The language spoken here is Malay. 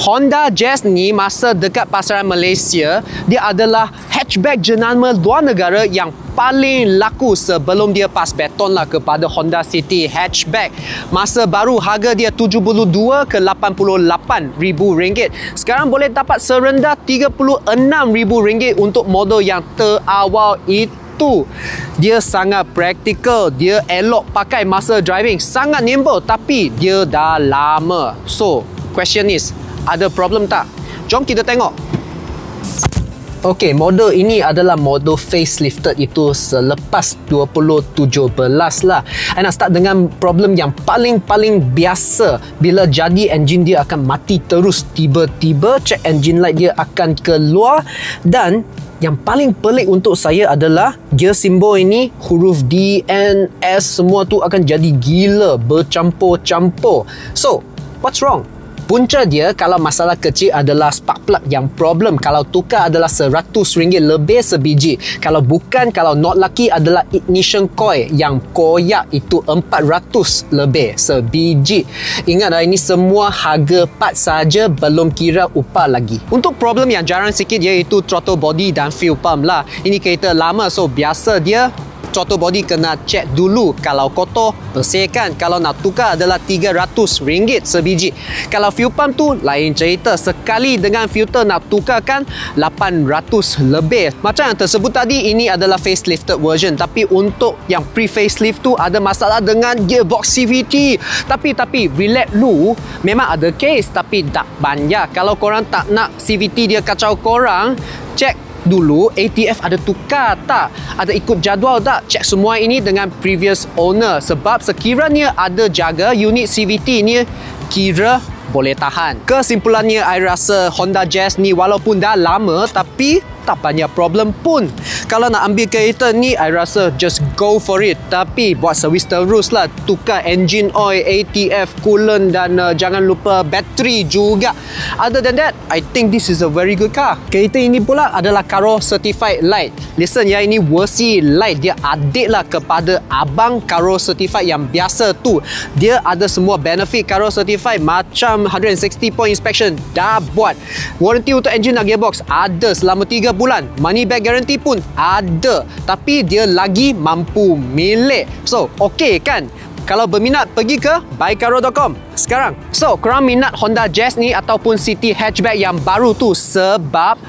Honda Jazz ni masa dekat pasaran Malaysia, dia adalah hatchback jenama luar negara yang paling laku sebelum dia pas beton lah kepada Honda City hatchback. Masa baru harga dia 72 ke 88 ribu ringgit. Sekarang boleh dapat serendah 36 ribu ringgit untuk model yang terawal itu. Dia sangat praktikal, dia elok pakai masa driving, sangat nimble, tapi dia dah lama. So, question is, ada problem tak? Jom kita tengok. Okey, model ini adalah model facelifted itu selepas 2017 lah. And nak start dengan problem yang paling biasa. Bila jadi, enjin dia akan mati terus. Tiba-tiba check engine light dia akan keluar. Dan yang paling pelik untuk saya adalah gear simbol ini, huruf D, N, S, semua tu akan jadi gila, bercampur-campur. So, what's wrong? Punca dia kalau masalah kecil adalah spark plug yang problem. Kalau tukar adalah RM100 lebih sebiji. Kalau bukan, kalau not lucky adalah ignition coil yang koyak, itu RM400 lebih sebiji. Ingat ini semua harga part saja, belum kira upah lagi. Untuk problem yang jarang sikit iaitu throttle body dan fuel pump lah. Ini kereta lama, so biasa dia throttle body kena check dulu. Kalau kotor, bersihkan. Kalau nak tukar adalah RM300 sebiji. Kalau fuel pump tu lain cerita. Sekali dengan filter nak tukarkan RM800 lebih. Macam yang tersebut tadi, ini adalah facelifted version. Tapi untuk yang pre-facelift tu ada masalah dengan gearbox CVT. Tapi relax dulu. Memang ada case, tapi tak banyak. Kalau korang tak nak CVT dia kacau korang, check dulu ATF ada tukar tak, ada ikut jadual tak. Cek semua ini dengan previous owner, sebab sekiranya ada jaga, unit CVT ni kira boleh tahan. Kesimpulannya, I rasa Honda Jazz ni walaupun dah lama, tapi tak banyak problem pun. Kalau nak ambil kereta ni, I rasa just go for it. Tapi buat servis terus lah. Tukar engine oil, ATF, coolant dan jangan lupa bateri juga. Other than that, I think this is a very good car. Kereta ini pula adalah Karo Certified Light. Listen ya, ini versi light. Dia adik lah kepada abang Karo Certified yang biasa tu. Dia ada semua benefit Karo Certified, macam 160 point inspection dah buat. Warranty untuk engine dan gearbox ada selama 3 bulan. Money back guarantee pun ada. Tapi dia lagi mampu milik. So, okey kan? Kalau berminat, pergi ke buykaro.com sekarang. So, korang minat Honda Jazz ni ataupun City hatchback yang baru tu sebab